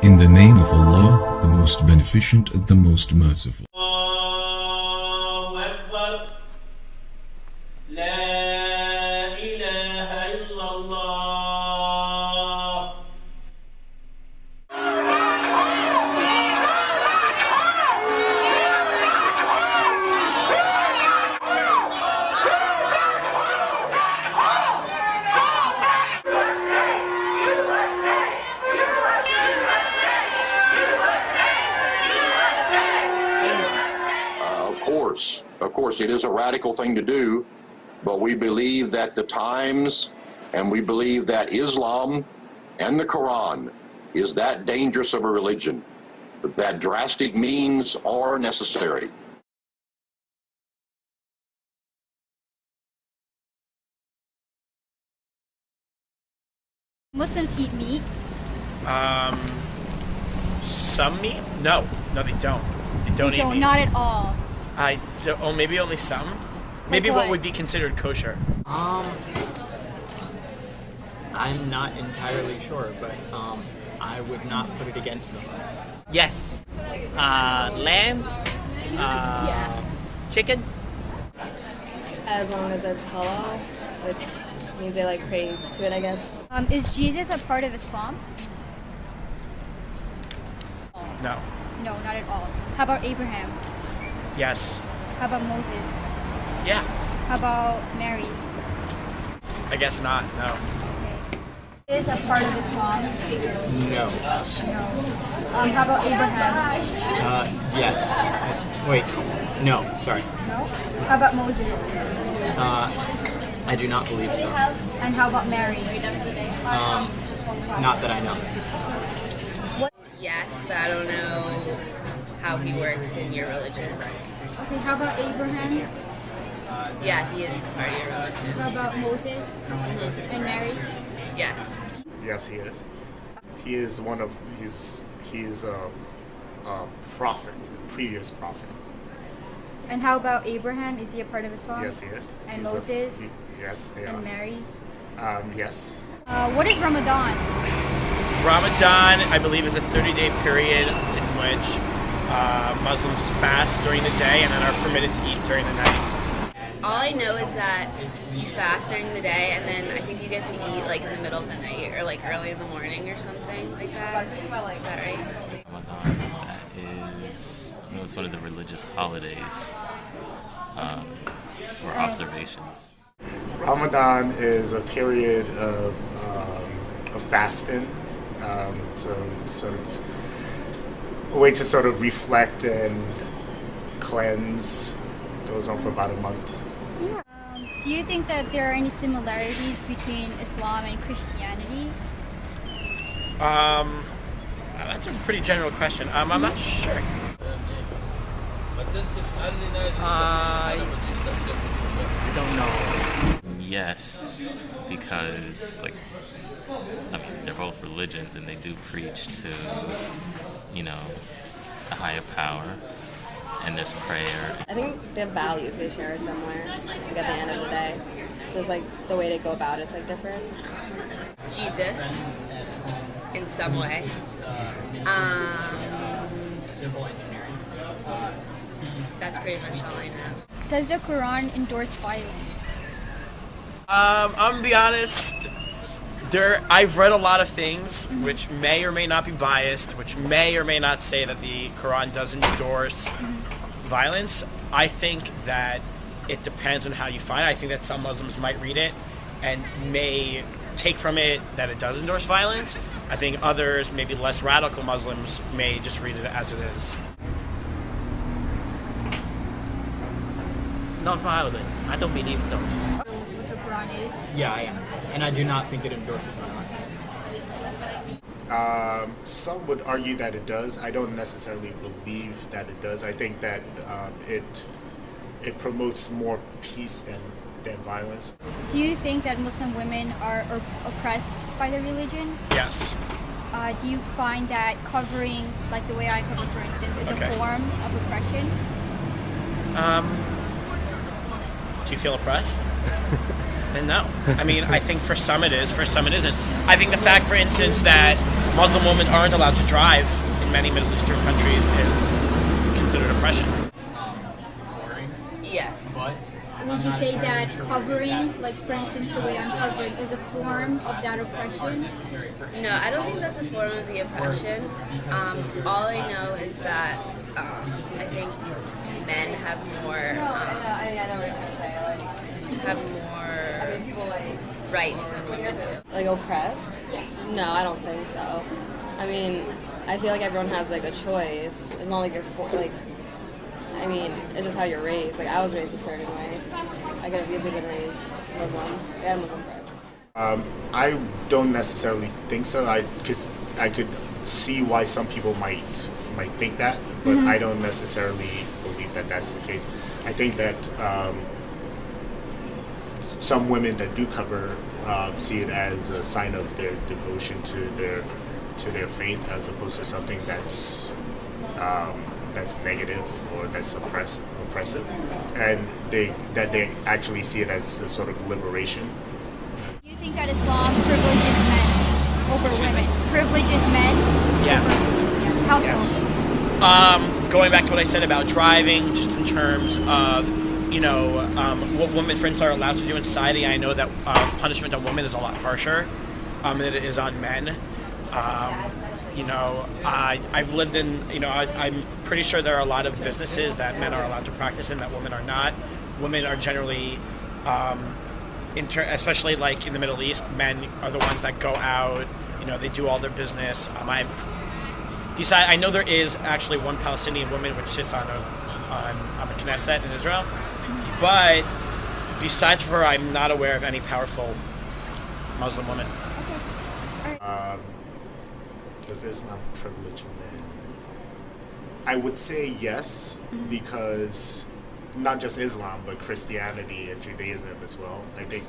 In the name of Allah, the most beneficent, the most merciful. Allahu Akbar. La ilaha illallah. Of course, it is a radical thing to do, but we believe that the times, and we believe that Islam and the Quran is that dangerous of a religion, that drastic means are necessary. Muslims eat meat? Some meat? No, they don't. They don't eat meat. Not at all. Oh, maybe only some? Maybe what would be considered kosher? I'm not entirely sure, but I would not put it against them. Yes. Lambs? Chicken? As long as it's halal, which means they like pray to it, I guess. Is Jesus a part of Islam? No. No, not at all. How about Abraham? Yes. How about Moses? Yeah. How about Mary? I guess not, no. Okay. Is a part of Islam? No. No. How about Abraham? Yes. Wait. No, sorry. No. How about Moses? I do not believe so. And how about Mary? Not that I know. Yes, but I don't know how he works in your religion. Okay, how about Abraham? Yeah, he is part of your religion. How about Moses? And Mary? Yes. Yes, he is. He is one of he's a prophet, a previous prophet. And how about Abraham? Is he a part of Islam? Yes, he is. And Moses? Yes, they are. And Mary? Yes. What is Ramadan? Ramadan, I believe, is a 30-day period in which Muslims fast during the day and then are permitted to eat during the night. All I know is that you fast during the day and then I think you get to eat like in the middle of the night or like early in the morning or something like that. Is that right? Ramadan, that is, it's one of the religious holidays or observations. Ramadan is a period of fasting, so sort of a way to sort of reflect and cleanse. Goes on for about a month. Do you think that there are any similarities between Islam and Christianity? That's a pretty general question. I'm not sure. I don't know. Yes, because they're both religions and they do preach to, a higher power, and there's prayer. I think the values they share are similar. Like at the end of the day, just like the way they go about it's like different. Jesus, in some way. That's pretty much all I know. Does the Quran endorse violence? I'm gonna be honest. I've read a lot of things which may or may not be biased, which may or may not say that the Quran doesn't endorse violence. I think that it depends on how you find it. I think that some Muslims might read it and may take from it that it does endorse violence. I think others, maybe less radical Muslims, may just read it as it is. Non-violence. I don't believe so. What the Quran is? Yeah, I am. And I do not think it endorses violence. Some would argue that it does. I don't necessarily believe that it does. I think that it promotes more peace than violence. Do you think that Muslim women are oppressed by their religion? Yes. Do you find that covering, like the way I cover, for instance, is a form of oppression? Do you feel oppressed? Then no. I mean, I think for some it is, for some it isn't. I think the fact, for instance, that Muslim women aren't allowed to drive in many Middle Eastern countries is considered oppression. Yes. Would you say that covering, like for instance the way I'm covering, is a form of that oppression? No, I don't think that's a form of the oppression. All I know is that I think men have more rights than women do. Like oppressed? No, I don't think so. I mean, I feel like everyone has like a choice. It's not like I mean, it's just how you're raised. Like I was raised a certain way. I could have easily been raised Muslim. I had Muslim parents. I don't necessarily think so. Because I could see why some people might think that, but I don't necessarily believe that that's the case. I think that some women that do cover see it as a sign of their devotion to their faith, as opposed to something that's negative or that's oppressive, and they actually see it as a sort of liberation. Do you think that Islam privileges men over women? Privileges men? Yeah. Yes. How so? Yes. Going back to what I said about driving, just in terms of, what women, for instance, are allowed to do in society. I know that punishment on women is a lot harsher than it is on men. I've lived in, I'm pretty sure there are a lot of businesses that men are allowed to practice in that women are not. Women are generally, especially like in the Middle East, men are the ones that go out, they do all their business. I know there is actually one Palestinian woman which sits on the Knesset in Israel, but besides her, I'm not aware of any powerful Muslim women. Does Islam privilege men? I would say yes, because not just Islam, but Christianity and Judaism as well. I think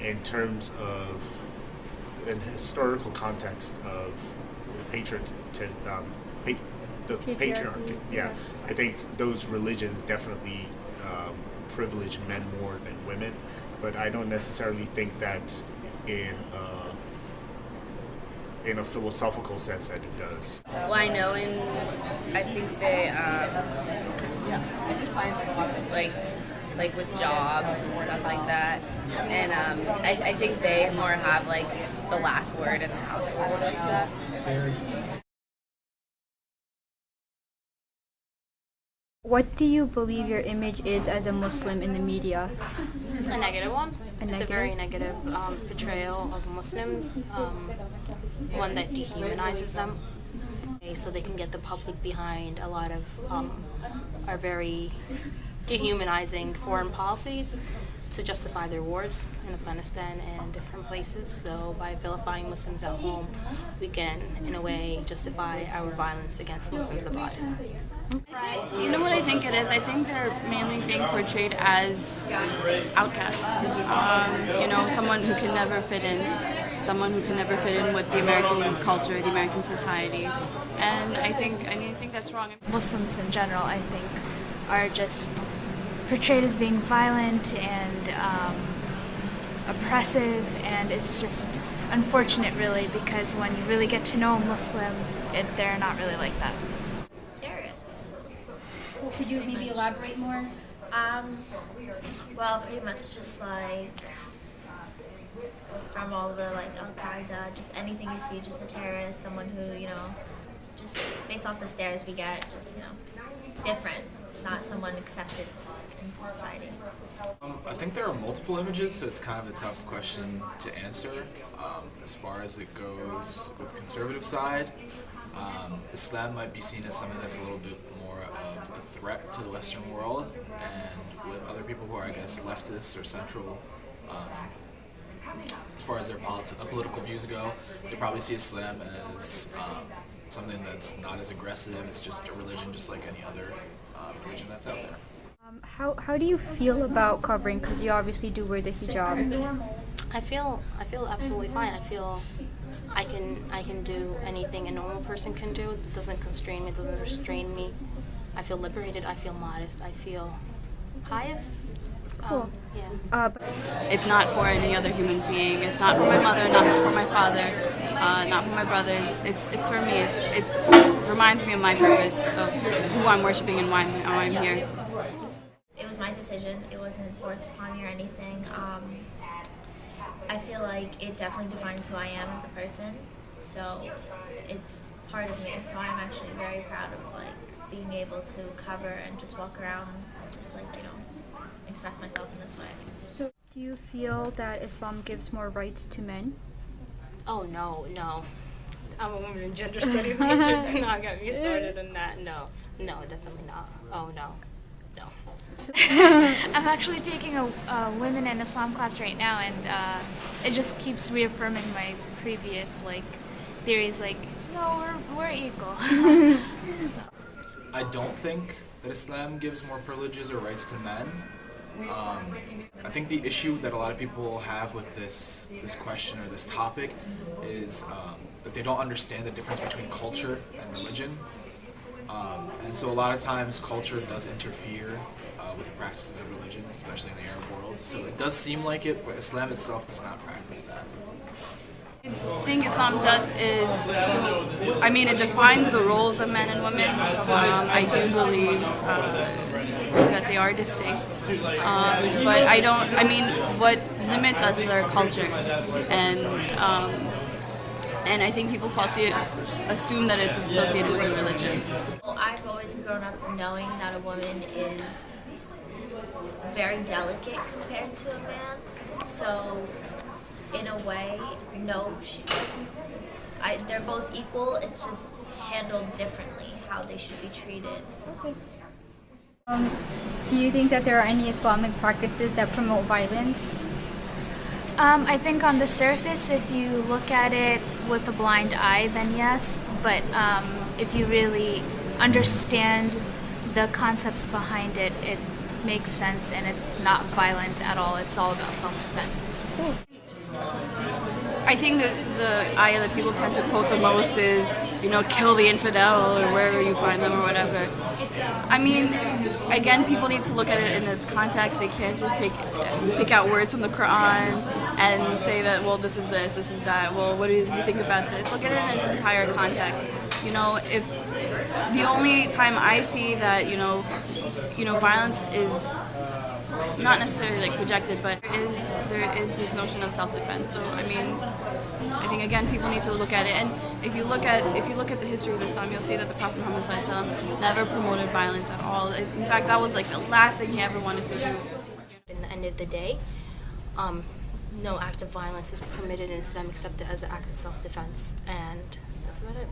in terms of an historical context of the patriarchy, yeah, I think those religions definitely privilege men more than women, but I don't necessarily think that in a philosophical sense that it does. Well, I know I think they, like with jobs and stuff like that, and I think they more have like the last word in the household and stuff. What do you believe your image is as a Muslim in the media? A negative one. It's negative? A very negative portrayal of Muslims, one that dehumanizes them. So they can get the public behind a lot of our very dehumanizing foreign policies to justify their wars in Afghanistan and different places. So by vilifying Muslims at home, we can, in a way, justify our violence against Muslims abroad. You know what I think it is? I think they're mainly being portrayed as outcasts. Someone who can never fit in. Someone who can never fit in with the American culture, the American society. And I think that's wrong. Muslims in general, I think, are just portrayed as being violent and oppressive, and it's just unfortunate, really, because when you really get to know a Muslim, they're not really like that. Terrorists. Could you maybe elaborate more? Well, pretty much just like from all the Al-Qaeda, just anything you see, just a terrorist, someone who, just based off the stares we get, just, different, not someone accepted into society. I think there are multiple images, so it's kind of a tough question to answer. As far as it goes with the conservative side, Islam might be seen as something that's a little bit more of a threat to the Western world, and with other people who are, I guess, leftist or central, as far as their political views go, they probably see Islam as something that's not as aggressive. It's just a religion, just like any other religion that's out there. How do you feel about covering? Because you obviously do wear the hijab. I feel absolutely fine. I feel I can do anything a normal person can do. It doesn't constrain me. It doesn't restrain me. I feel liberated. I feel modest. I feel pious. Cool. It's not for any other human being. It's not for my mother, not for my father, not for my brothers. It's for me. It reminds me of my purpose, of who I'm worshiping and why I'm here. It was my decision. It wasn't forced upon me or anything. I feel like it definitely defines who I am as a person. So it's part of me. So I'm actually very proud of like being able to cover and just walk around, and just like, you know, express myself in this way. So, do you feel that Islam gives more rights to men? Oh no. I'm a woman in gender studies major. Do not get me started on that. No, definitely not. Oh no. I'm actually taking a women in Islam class right now, and it just keeps reaffirming my previous theories. No, we're equal. I don't think that Islam gives more privileges or rights to men. I think the issue that a lot of people have with this question or this topic is that they don't understand the difference between culture and religion. And so a lot of times culture does interfere with the practices of religion, especially in the Arab world. So it does seem like it, but Islam itself does not practice that. The thing Islam does is, I mean, it defines the roles of men and women. I do believe that they are distinct. But what limits us is our culture. And I think people falsely assume that it's associated with religion. Well, I've always grown up knowing that a woman is very delicate compared to a man. So, in a way, no, they're both equal. It's just handled differently how they should be treated. Okay. Do you think that there are any Islamic practices that promote violence? I think on the surface, if you look at it with a blind eye, then yes. But if you really understand the concepts behind it, it makes sense, and it's not violent at all. It's all about self-defense. Cool. I think that the ayah that people tend to quote the most is, kill the infidel or wherever you find them or whatever. I mean, again, people need to look at it in its context. They can't just pick out words from the Quran and say that, well, this is this is that. Well, what do you think about this? Look at it in its entire context. If the only time I see that, violence is not necessarily projected, but there is this notion of self-defense. So I think again people need to look at it, and if you look at the history of Islam, you'll see that the Prophet Muhammad ﷺ never promoted violence at all. In fact, that was the last thing he ever wanted to do. In the end of the day, no act of violence is permitted in Islam except as an act of self-defense, and that's about it.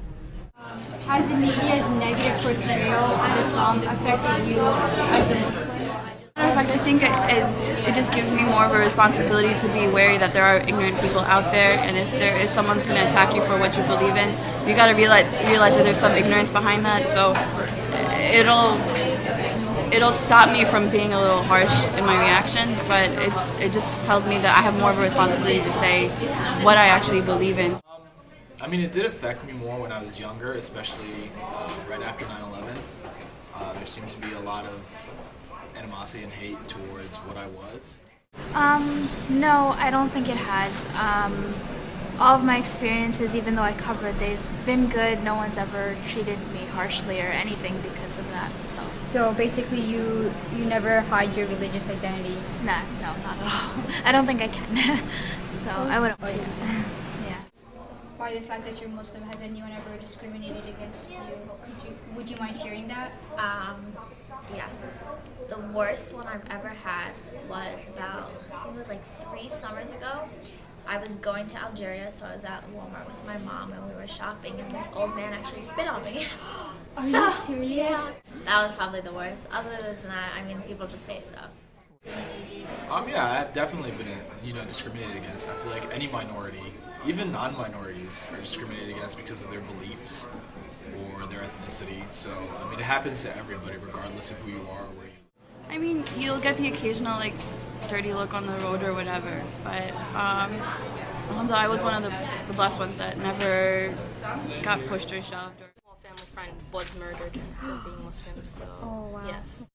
Has the media's negative portrayal of Islam affected you as a Muslim? In fact, I think it just gives me more of a responsibility to be wary that there are ignorant people out there, and if there is someone's going to attack you for what you believe in, you got to realize that there's some ignorance behind that. So it'll stop me from being a little harsh in my reaction, but it just tells me that I have more of a responsibility to say what I actually believe in. It did affect me more when I was younger, especially right after 9/11. There seems to be a lot of animosity and hate towards what I was. No, I don't think it has. All of my experiences, even though I covered, they've been good. No one's ever treated me harshly or anything because of that. So basically, you never hide your religious identity. No, not at all. I don't think I can. So I wouldn't want to. By the fact that you're Muslim, has anyone ever discriminated against you? Would you mind sharing that? Yes. The worst one I've ever had was about, I think it was 3 summers ago. I was going to Algeria, so I was at Walmart with my mom and we were shopping, and this old man actually spit on me. Are you serious? Yeah, that was probably the worst. Other than that, people just say stuff. Yeah, I've definitely been, discriminated against. I feel like any minority, even non-minorities, are discriminated against because of their beliefs or their ethnicity. So, it happens to everybody, regardless of who you are or where you live. You'll get the occasional, dirty look on the road or whatever, but, alhamdulillah, I was one of the blessed ones that never got pushed or shoved. A family friend was murdered for being Muslim, so, oh, wow. Yes.